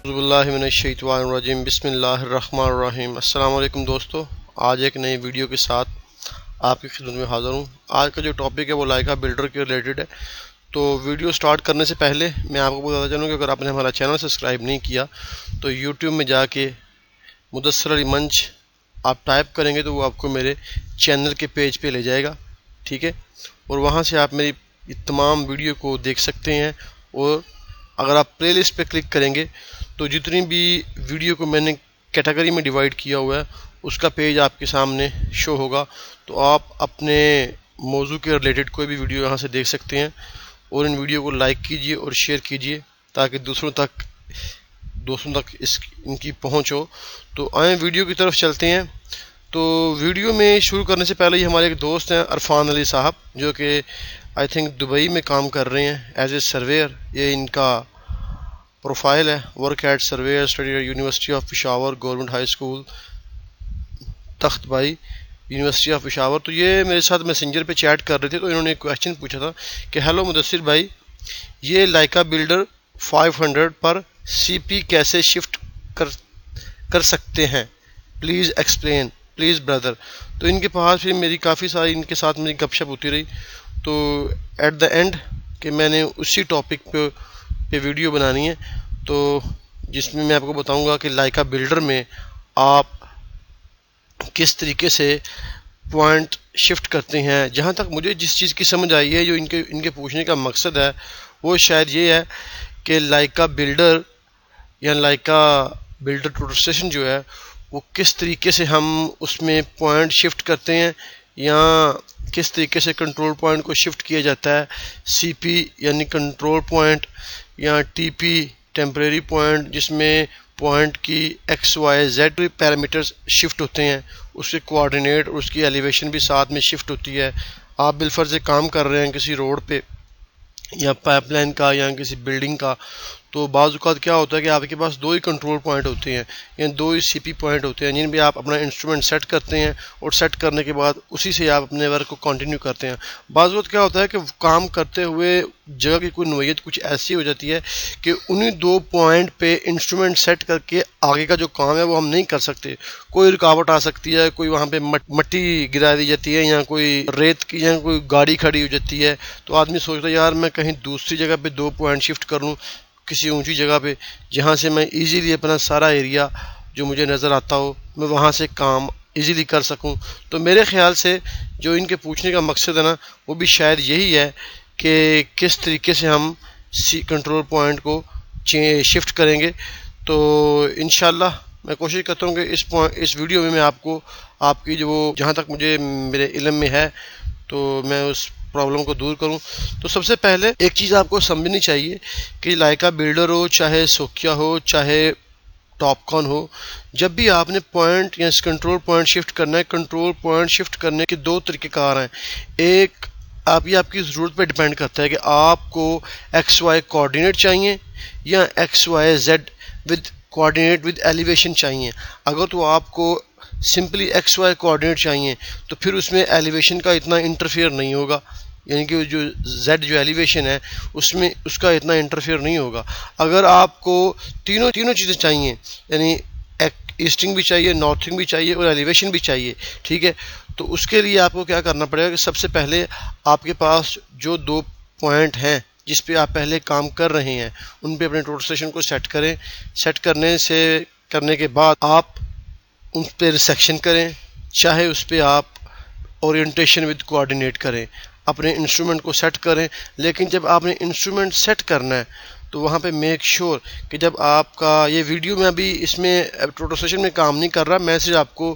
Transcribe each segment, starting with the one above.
اعوذ باللہ من الشیطان الرجیم بسم اللہ الرحمن الرحیم۔ السلام علیکم دوستو، آج ایک نئی ویڈیو کے ساتھ آپ کی خدمت میں حاضر ہوں۔ آج کا جو ٹاپک ہے وہ لائکا بلڈر کے ریلیٹڈ ہے۔ تو ویڈیو سٹارٹ کرنے سے پہلے میں آپ کو بتاتا چلوں کہ اگر آپ نے ہمارا چینل سبسکرائب نہیں کیا تو یوٹیوب میں جا کے مدثر علی منچ آپ ٹائپ کریں گے تو وہ آپ کو میرے چینل کے پیج پہ لے جائے گا، ٹھیک ہے، اور وہاں سے آپ میری تمام ویڈیو کو دیکھ سکتے ہیں۔ اور اگر آپ پلے لسٹ پہ کلک کریں گے تو جتنی بھی ویڈیو کو میں نے کیٹیگری میں ڈیوائیڈ کیا ہوا ہے اس کا پیج آپ کے سامنے شو ہوگا، تو آپ اپنے موضوع کے ریلیٹڈ کوئی بھی ویڈیو یہاں سے دیکھ سکتے ہیں۔ اور ان ویڈیو کو لائک کیجئے اور شیئر کیجئے تاکہ دوسروں تک ان کی پہنچ ہو۔ تو آئیں ویڈیو کی طرف چلتے ہیں۔ تو ویڈیو میں شروع کرنے سے پہلے ہمارے ایک دوست ہیں عرفان علی صاحب، جو کہ آئی تھنک دبئی میں کام کر رہے ہیں ایز اے سرویئر۔ یہ ان کا پروفائل ہے، work at surveyor, study at university of Peshawar, government high school Takht Bhai, university of Peshawar. تو یہ میرے ساتھ میسنجر پہ چیٹ کر رہے تھے، تو انہوں نے ایک کویشچن پوچھا تھا کہ ہیلو مدثر بھائی، یہ لائکا بلڈر 500 پر سی پی کیسے شفٹ کر سکتے ہیں، پلیز ایکسپلین پلیز بردر۔ تو ان کے پاس پھر میری کافی ساری ان کے ساتھ میری گپ شپ ہوتی رہی، تو ایٹ دا اینڈ کہ میں نے اسی ٹاپک پہ ویڈیو بنانی ہے، تو جس میں آپ کو بتاؤں گا کہ لائکا بلڈر میں آپ کس طریقے سے پوائنٹ شفٹ کرتے ہیں۔ جہاں تک مجھے جس چیز کی سمجھ آئی ہے، جو ان کے پوچھنے کا مقصد ہے وہ شاید یہ ہے کہ لائکا بلڈر یا لائکا بلڈر ٹوٹل اسٹیشن جو ہے وہ کس طریقے سے ہم اس میں پوائنٹ شفٹ کرتے ہیں، یا کس طریقے سے کنٹرول پوائنٹ کو شفٹ کیا جاتا ہے، سی پی یعنی کنٹرول پوائنٹ، یا ٹی پی ٹیمپریری پوائنٹ جس میں پوائنٹ کی X Y Z parameters shift ہوتے ہیں، اس کے کوآرڈینیٹ اور اس کی ایلیویشن بھی ساتھ میں شفٹ ہوتی ہے۔ آپ بالفرض کام کر رہے ہیں کسی روڈ پہ یا پائپ لائن کا یا کسی بلڈنگ کا، تو بعض اوقات کیا ہوتا ہے کہ آپ کے پاس دو ہی کنٹرول پوائنٹ ہوتے ہیں یا دو ہی سی پی پوائنٹ ہوتے ہیں، جن پہ آپ اپنا انسٹرومنٹ سیٹ کرتے ہیں اور سیٹ کرنے کے بعد اسی سے آپ اپنے ورک کو کنٹینیو کرتے ہیں۔ بعض وقت کیا ہوتا ہے کہ کام کرتے ہوئے جگہ کی کوئی نوعیت کچھ ایسی ہو جاتی ہے کہ انہیں دو پوائنٹ پہ انسٹرومنٹ سیٹ کر کے آگے کا جو کام ہے وہ ہم نہیں کر سکتے۔ کوئی رکاوٹ آ سکتی ہے، کوئی وہاں پہ مٹی گرا دی جاتی ہے یا کوئی ریت کی یا کوئی گاڑی کھڑی ہو جاتی ہے، تو آدمی سوچتا ہے یار میں کہیں دوسری جگہ پہ دو پوائنٹ شفٹ کر لوں، کسی اونچی جگہ پہ جہاں سے میں ایزیلی اپنا سارا ایریا جو مجھے نظر آتا ہو میں وہاں سے کام ایزیلی کر سکوں۔ تو میرے خیال سے جو ان کے پوچھنے کا مقصد ہے نا، وہ بھی شاید یہی ہے کہ کس طریقے سے ہم کنٹرول پوائنٹ کو شفٹ کریں گے۔ تو انشاءاللہ میں کوشش کرتا ہوں کہ اس ویڈیو میں آپ کو آپ کی جو جہاں تک مجھے میرے علم میں ہے تو میں اس پرابلم کو دور کروں۔ تو سب سے پہلے ایک چیز آپ کو سمجھنی چاہیے کہ لائکا بلڈر ہو، چاہے سوکیا ہو، چاہے ٹاپ کان ہو، جب بھی آپ نے پوائنٹ یا کنٹرول پوائنٹ شفٹ کرنا ہے، کنٹرول پوائنٹ شفٹ کرنے کے دو طریقے کار ہیں۔ ایک یہ آپ کی ضرورت پہ ڈیپینڈ کرتا ہے کہ آپ کو ایکس وائی کوآرڈینیٹ چاہیے یا X Y Z with coordinate with elevation چاہیے۔ اگر تو آپ کو سمپلی ایکس وائی کوآرڈینیٹ چاہیے تو پھر اس میں ایلیویشن کا اتنا انٹرفیئر نہیں ہوگا، یعنی کہ جو زیڈ جو ایلیویشن ہے اس میں اس کا اتنا انٹرفیئر نہیں ہوگا۔ اگر آپ کو تینوں چیزیں چاہیے، یعنی ایسٹنگ بھی چاہیے، نارتھنگ بھی چاہیے اور ایلیویشن بھی چاہیے، ٹھیک ہے، تو اس کے لیے آپ کو کیا کرنا پڑے گا کہ سب سے پہلے آپ کے پاس جو دو پوائنٹ ہیں جس پہ آپ پہلے کام کر رہے ہیں ان پہ اپنے ٹوٹل اسٹیشن کو سیٹ کریں۔ سیٹ کرنے کے بعد آپ ان پہ ریسیکشن کریں، چاہے اس پہ آپ اورینٹیشن ود کوآرڈینیٹ کریں، اپنے انسٹرومنٹ کو سیٹ کریں۔ لیکن جب آپ نے انسٹرومنٹ سیٹ کرنا ہے تو وہاں پہ میک شور کہ جب آپ کا یہ ویڈیو میں ابھی اس میں ٹوٹل اسٹیشن میں کام نہیں کر رہا، میں صرف آپ کو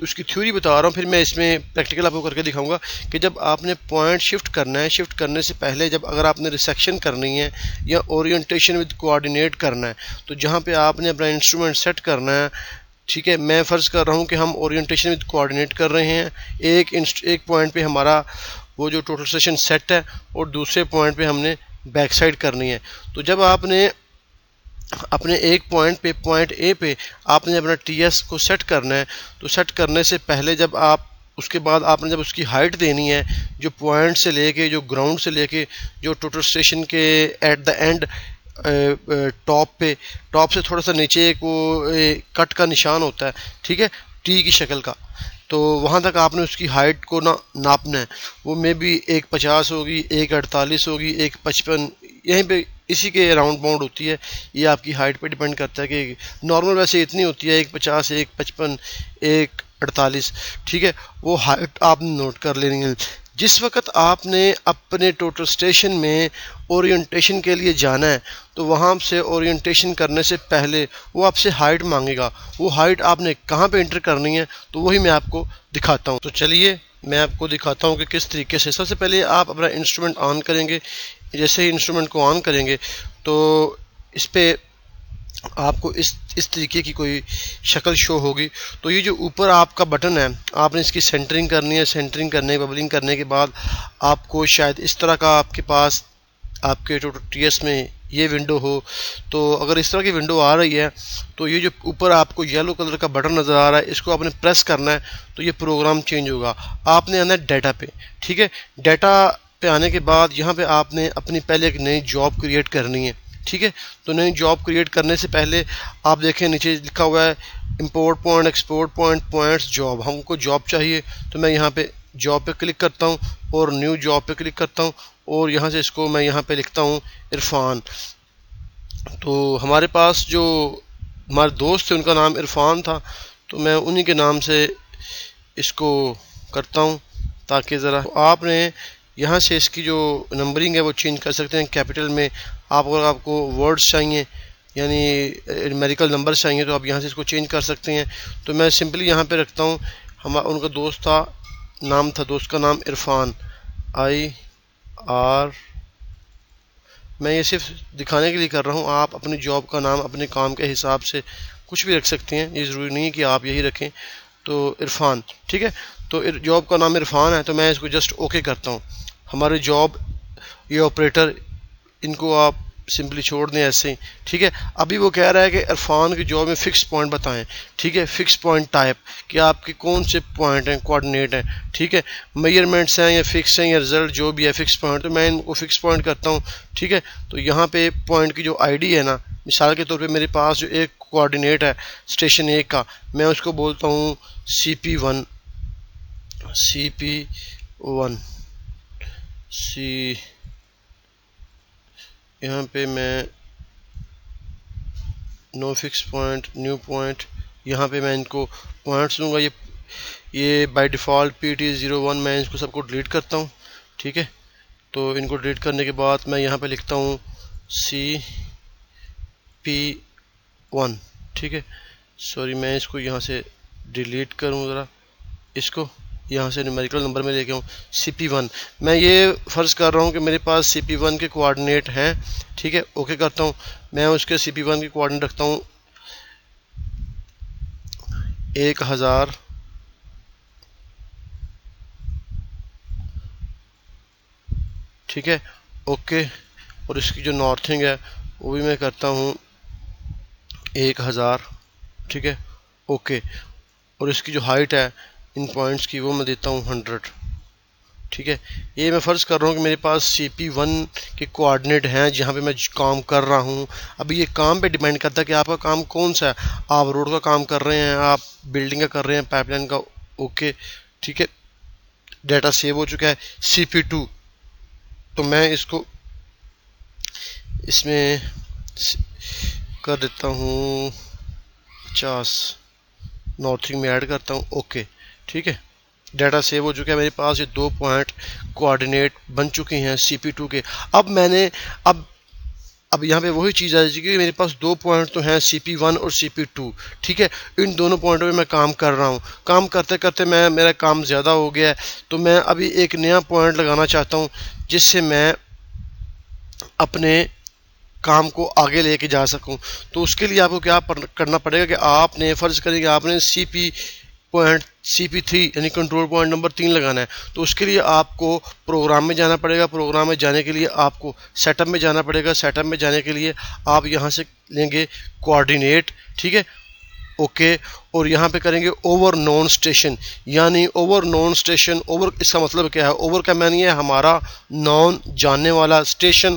اس کی تھیوری بتا رہا ہوں، پھر میں اس میں پریکٹیکل آپ کو کر کے دکھاؤں گا کہ جب آپ نے پوائنٹ شفٹ کرنا ہے، شفٹ کرنے سے پہلے جب اگر آپ نے ریسیکشن کرنی ہے یا اورینٹیشن ود کوآرڈینیٹ کرنا ہے، تو جہاں پہ آپ نے اپنا انسٹرومنٹ سیٹ کرنا ہے، ٹھیک ہے، میں فرض کر رہا ہوں کہ ہم اورینٹیشن ود کوآرڈینیٹ کر رہے ہیں، ایک پوائنٹ پہ ہمارا وہ جو ٹوٹل اسٹیشن سیٹ ہے اور دوسرے پوائنٹ پہ ہم نے بیک سائڈ کرنی ہے۔ تو جب آپ نے اپنے ایک پوائنٹ پہ پوائنٹ اے پہ آپ نے اپنا ٹی ایس کو سیٹ کرنا ہے، تو سیٹ کرنے سے پہلے جب آپ اس کے بعد آپ نے جب اس کی ہائٹ دینی ہے، جو پوائنٹ سے لے کے جو گراؤنڈ سے لے کے جو ٹوٹل اسٹیشن کے ایٹ دا اینڈ ٹاپ سے تھوڑا سا نیچے ایک وہ کٹ کا نشان ہوتا ہے، ٹھیک ہے، ٹی کی شکل کا، تو وہاں تک آپ نے اس کی ہائٹ کو ناپنا ہے. وہ میں بھی 1.50 ہوگی، 1.48 ہوگی، 1.55، یہیں پہ اسی کے راؤنڈ باؤنڈ ہوتی ہے. یہ آپ کی ہائٹ پہ ڈیپینڈ کرتا ہے کہ نارمل ویسے اتنی ہوتی ہے 1.50، 1.55، 1.48، ٹھیک ہے. وہ ہائٹ آپ نے نوٹ کر لینی ہے. جس وقت آپ نے اپنے ٹوٹل اسٹیشن میں اورینٹیشن کے لیے جانا ہے تو وہاں سے اورینٹیشن کرنے سے پہلے وہ آپ سے ہائٹ مانگے گا. وہ ہائٹ آپ نے کہاں پہ انٹر کرنی ہے تو وہی میں آپ کو دکھاتا ہوں. تو چلیے میں آپ کو دکھاتا ہوں کہ کس طریقے سے. سب سے پہلے آپ اپنا انسٹرومنٹ آن کریں گے. جیسے ہی انسٹرومنٹ کو آن کریں گے تو اس پہ آپ کو اس طریقے کی کوئی شکل شو ہوگی. تو یہ جو اوپر آپ کا بٹن ہے آپ نے اس کی سینٹرنگ کرنی ہے. سینٹرنگ کرنے ببلنگ کرنے کے بعد آپ کو شاید اس طرح کا آپ کے پاس آپ کے ٹی ایس میں یہ ونڈو ہو. تو اگر اس طرح کی ونڈو آ رہی ہے تو یہ جو اوپر آپ کو یلو کلر کا بٹن نظر آ رہا ہے اس کو آپ نے پریس کرنا ہے تو یہ پروگرام چینج ہوگا. آپ نے آنا ہے ڈیٹا پہ، ٹھیک ہے. ڈیٹا پہ آنے کے بعد یہاں پہ آپ نے اپنی پہلے ایک نئی جاب کریٹ کرنی ہے، ٹھیک ہے. تو نئی جاب کریٹ کرنے سے پہلے آپ دیکھیں نیچے لکھا ہوا ہے import point, export point, points, job. ہم کو جاب چاہیے تو میں یہاں پہ جاب پہ کلک کرتا ہوں اور نیو جاب پہ کلک کرتا ہوں اور یہاں سے اس کو میں یہاں پہ لکھتا ہوں عرفان. تو ہمارے پاس جو ہمارے دوست تھے ان کا نام عرفان تھا تو میں انہی کے نام سے اس کو کرتا ہوں تاکہ ذرا آپ نے یہاں سے اس کی جو نمبرنگ ہے وہ چینج کر سکتے ہیں. کیپٹل میں اگر آپ کو ورڈز چاہیے یعنی میریکل نمبر چاہیے تو آپ یہاں سے اس کو چینج کر سکتے ہیں. تو میں سمپلی یہاں پہ رکھتا ہوں. ان کا دوست تھا، نام تھا دوست کا نام عرفان، IR. میں یہ صرف دکھانے کے لیے کر رہا ہوں. آپ اپنی جاب کا نام اپنے کام کے حساب سے کچھ بھی رکھ سکتے ہیں، یہ ضروری نہیں ہے کہ آپ یہی رکھیں. تو عرفان، ٹھیک ہے. تو جاب کا نام عرفان ہے تو میں اس کو جسٹ اوکے کرتا ہوں. ہمارے جاب یہ آپریٹر ان کو آپ سمپلی چھوڑ دیں ایسے ہی، ٹھیک ہے. ابھی وہ کہہ رہا ہے کہ عرفان کی جاب میں فکس پوائنٹ بتائیں، ٹھیک ہے. فکس پوائنٹ ٹائپ کہ آپ کے کون سے پوائنٹ ہیں، کوآرڈینیٹ ہیں، ٹھیک ہے. میجرمنٹس ہیں یا فکس ہیں یا رزلٹ جو بھی ہے فکس پوائنٹ، تو میں ان کو فکس پوائنٹ کرتا ہوں، ٹھیک ہے. تو یہاں پہ پوائنٹ کی جو ID ہے نا، مثال کے طور پہ میرے پاس جو ایک کوآرڈینیٹ ہے اسٹیشن 1 کا، میں اس کو بولتا ہوں CP1 یہاں پہ میں نو فکس پوائنٹ، نیو پوائنٹ، یہاں پہ میں ان کو پوائنٹس دوں گا. یہ بائی ڈیفالٹ PT01 میں اس کو سب کو ڈیلیٹ کرتا ہوں، ٹھیک ہے. تو ان کو ڈیلیٹ کرنے کے بعد میں یہاں پہ لکھتا ہوں CP1، ٹھیک ہے. سوری میں اس کو یہاں سے ڈیلیٹ کروں، ذرا اس کو یہاں سے نیومیریکل نمبر میں لے کے ہوں CP1. میں یہ فرض کر رہا ہوں کہ میرے پاس CP1 کے کوآرڈینیٹ ہیں، ٹھیک ہے. اوکے کرتا ہوں. میں اس کے CP1 کے کوآرڈینیٹ رکھتا ہوں 1000، ٹھیک ہے. اوکے. اور اس کی جو نارتھنگ ہے وہ بھی میں کرتا ہوں 1000، ٹھیک ہے. اوکے. اور اس کی جو ہائٹ ہے ان پوائنٹس کی وہ میں دیتا ہوں 100، ٹھیک ہے. یہ میں فرض کر رہا ہوں کہ میرے پاس CP1 کے کوآرڈینیٹ ہیں جہاں پہ میں کام کر رہا ہوں. ابھی یہ کام پہ ڈیپینڈ کرتا ہے کہ آپ کا کام کون سا ہے. آپ روڈ کا کام کر رہے ہیں، آپ بلڈنگ کا کر رہے ہیں، پائپ لائن کا. اوکے، ٹھیک ہے. ڈیٹا سیو ہو چکا ہے. CP2 تو میں اس کو اس میں کر دیتا ہوں 50، نارتھنگ میں ایڈ کرتا ہوں. اوکے، ٹھیک ہے. ڈیٹا سیو ہو چکا ہے. میرے پاس یہ 2 پوائنٹ کوآرڈینیٹ بن چکے ہیں CP2 کے. اب میں نے اب یہاں پہ وہی چیز آ جائے گی کہ میرے پاس 2 پوائنٹ تو ہیں CP1 اور CP2، ٹھیک ہے. ان دونوں پوائنٹوں پہ میں کام کر رہا ہوں. کام کرتے کرتے میرا کام زیادہ ہو گیا ہے تو میں ابھی ایک نیا پوائنٹ لگانا چاہتا ہوں جس سے میں اپنے کام کو آگے لے کے جا سکوں. تو اس کے لیے آپ کو کیا کرنا پڑے گا کہ آپ نے فرض کریں کہ آپ نے CP3 یعنی کنٹرول پوائنٹ نمبر 3 لگانا ہے. تو اس کے لیے آپ کو پروگرام میں جانا پڑے گا. پروگرام میں جانے کے لیے آپ کو سیٹ اپ میں جانا پڑے گا. سیٹ اپ میں جانے کے لیے آپ یہاں سے لیں گے کوآرڈینیٹ، ٹھیک ہے. اوکے. اور یہاں پہ کریں گے اوور نون اسٹیشن، یعنی اوور نون اسٹیشن. اوور اس کا مطلب کیا ہے؟ اوور کا معنی ہے ہمارا نون جاننے والا، اسٹیشن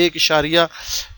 1,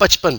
55,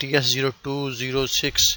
TS0206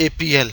APL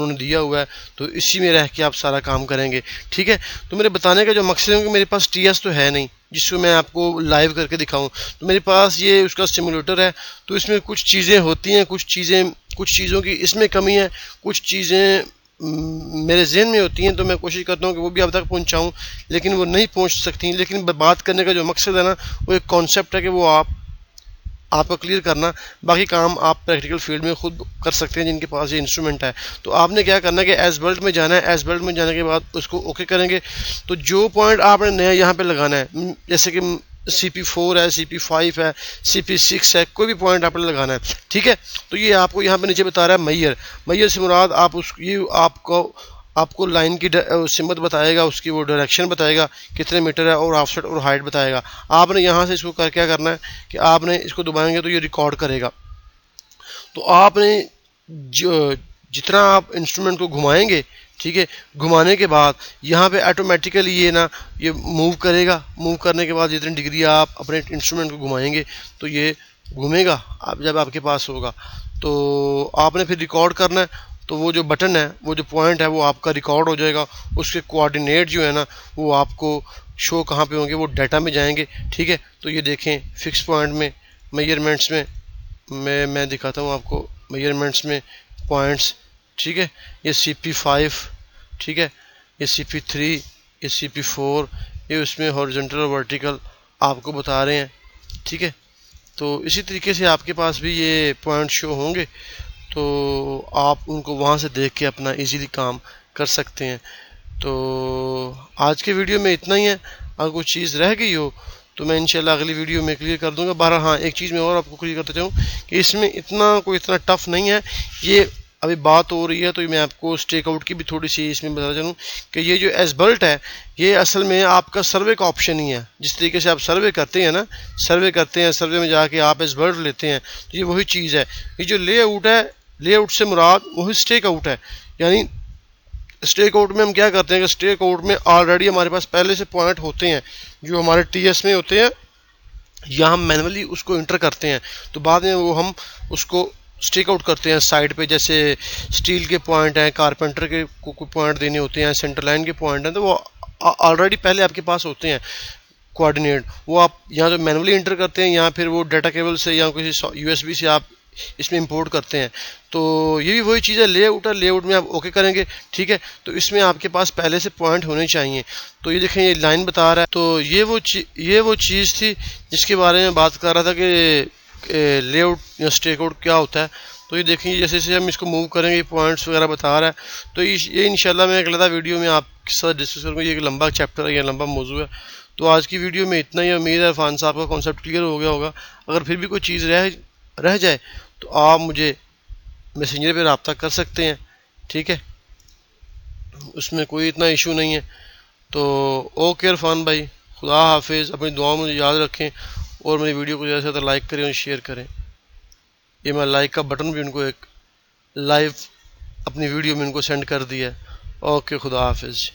انہوں نے دیا ہوا ہے، تو اسی میں رہ کے آپ سارا کام کریں گے. ٹھیک ہے، تو میرے بتانے کا جو مقصد ہے کہ میرے پاس ٹی ایس تو ہے نہیں جس کو میں آپ کو لائیو کر کے دکھاؤں. تو میرے پاس یہ اس کا سیمولیٹر ہے، تو اس میں کچھ چیزیں ہوتی ہیں، کچھ چیزوں کی اس میں کمی ہے، کچھ چیزیں میرے ذہن میں ہوتی ہیں، تو میں کوشش کرتا ہوں کہ وہ بھی آپ تک پہنچاؤں، لیکن وہ نہیں پہنچ سکتی. لیکن بات کرنے کا جو مقصد ہے نا، وہ ایک کانسیپٹ ہے کہ وہ آپ کو کلیئر کرنا. باقی کام آپ پریکٹیکل فیلڈ میں خود کر سکتے ہیں جن کے پاس یہ انسٹرومنٹ ہے. تو آپ نے کیا کرنا ہے کہ ایز بلٹ میں جانا ہے، ایز بلٹ میں جانے کے بعد اس کو اوکے کریں گے. تو جو پوائنٹ آپ نے نیا یہاں پہ لگانا ہے، جیسے کہ CP4 ہے، CP5 ہے، CP6 ہے، کوئی بھی پوائنٹ آپ نے لگانا ہے. ٹھیک ہے، تو یہ آپ کو یہاں پہ نیچے بتا رہا ہے میئر سے مراد آپ کو لائن کی سمت بتائے گا، اس کی وہ ڈائریکشن بتائے گا کتنے میٹر ہے، اور آف سیٹ اور ہائٹ بتائے گا. آپ نے یہاں سے اس کو کیا کرنا ہے کہ آپ نے اس کو دبائیں گے تو یہ ریکارڈ کرے گا. تو آپ نے جتنا آپ انسٹرومنٹ کو گھمائیں گے، ٹھیک ہے، گھمانے کے بعد یہاں پہ آٹومیٹیکلی یہ موو کرے گا. موو کرنے کے بعد جتنی ڈگری آپ اپنے انسٹرومنٹ کو گھمائیں گے تو یہ گھومے گا جب آپ کے پاس ہوگا. تو آپ نے پھر ریکارڈ کرنا ہے. تو وہ جو بٹن ہے، وہ جو پوائنٹ ہے، وہ آپ کا ریکارڈ ہو جائے گا. اس کے کوآرڈینیٹ جو ہے نا، وہ آپ کو شو کہاں پہ ہوں گے، وہ ڈیٹا میں جائیں گے. ٹھیک ہے، تو یہ دیکھیں فکس پوائنٹ میں میجرمنٹس میں دکھاتا ہوں آپ کو میجرمنٹس میں پوائنٹس. ٹھیک ہے، یہ CP5، ٹھیک ہے، یہ CP3، یہ CP4، یہ اس میں ہارزنٹل اور ورٹیکل آپ کو بتا رہے ہیں. ٹھیک ہے، تو اسی طریقے سے آپ کے پاس بھی یہ پوائنٹ شو ہوں گے، تو آپ ان کو وہاں سے دیکھ کے اپنا ایزیلی کام کر سکتے ہیں. تو آج کے ویڈیو میں اتنا ہی ہے. اگر کوئی چیز رہ گئی ہو تو میں انشاءاللہ اگلی ویڈیو میں کلیئر کر دوں گا. بہرحال ہاں، ایک چیز میں اور آپ کو کلیئر کرتا چاہوں کہ اس میں اتنا ٹف نہیں ہے. یہ ابھی بات ہو رہی ہے تو میں آپ کو اسٹیک آؤٹ کی بھی تھوڑی سی اس میں بتا چلوں کہ یہ جو ایز بلٹ ہے، یہ اصل میں آپ کا سروے کا آپشن ہی ہے. جس طریقے سے آپ سروے کرتے ہیں نا، سروے میں جا کے آپ ایز بلٹ لیتے ہیں، تو یہ وہی چیز ہے. یہ جو لے آؤٹ ہے، لے آؤٹ سے مراد وہی اسٹیک آؤٹ ہے. یعنی اسٹیک آؤٹ میں ہم کیا کرتے ہیں کہ اسٹیک آؤٹ میں آلریڈی ہمارے پاس پہلے سے پوائنٹ ہوتے ہیں جو ہمارے TS میں ہوتے ہیں، یا ہم مینولی اس کو انٹر کرتے ہیں. تو بعد میں وہ ہم اس کو اسٹیک آؤٹ کرتے ہیں سائڈ پہ. جیسے اسٹیل کے پوائنٹ ہیں، کارپینٹر کے کوئی پوائنٹ دینے ہوتے ہیں، سینٹر لائن کے پوائنٹ ہیں، تو وہ آلریڈی پہلے آپ کے پاس ہوتے ہیں کوآرڈینیٹ. وہ آپ یہاں جو مینولی انٹر کرتے ہیں، یا پھر وہ ڈیٹا کیبل سے یا کسی USB سے آپ اس میں امپورٹ کرتے ہیں. تو یہ بھی وہی چیز ہے، لے آؤٹ ہے. لے آؤٹ میں آپ اوکے کریں گے. ٹھیک ہے، تو اس میں آپ کے پاس پہلے سے پوائنٹ ہونے چاہیے. تو یہ دیکھیں، یہ لائن بتا رہا ہے. تو یہ وہ چیز تھی جس کے بارے میں بات کر رہا تھا کہ لے آؤٹ یا اسٹیک آؤٹ کیا ہوتا ہے. تو یہ دیکھیں، جیسے ہم اس کو موو کریں گے، یہ پوائنٹس وغیرہ بتا رہا ہے. تو یہ انشاءاللہ میں ایک لگتا ویڈیو میں آپ کے ساتھ ڈسکس کروں گا. یہ ایک لمبا چیپٹر ہے، یہ لمبا موضوع ہے. تو آج کی ویڈیو میں اتنا ہی. امید ہے عرفان صاحب کا کانسیپٹ کلیئر ہو گیا ہوگا. اگر پھر بھی کوئی چیز رہ جائے تو آپ مجھے میسنجر پہ رابطہ کر سکتے ہیں. ٹھیک ہے، اس میں کوئی اتنا ایشو نہیں ہے. تو اوکے عرفان بھائی، خدا حافظ. اپنی دعاؤں میں یاد رکھیں، اور میری ویڈیو کو زیادہ سے زیادہ لائک کریں اور شیئر کریں. یہ میں لائک کا بٹن بھی ان کو ایک لائیو اپنی ویڈیو میں ان کو سینڈ کر دیا. اوکے، خدا حافظ.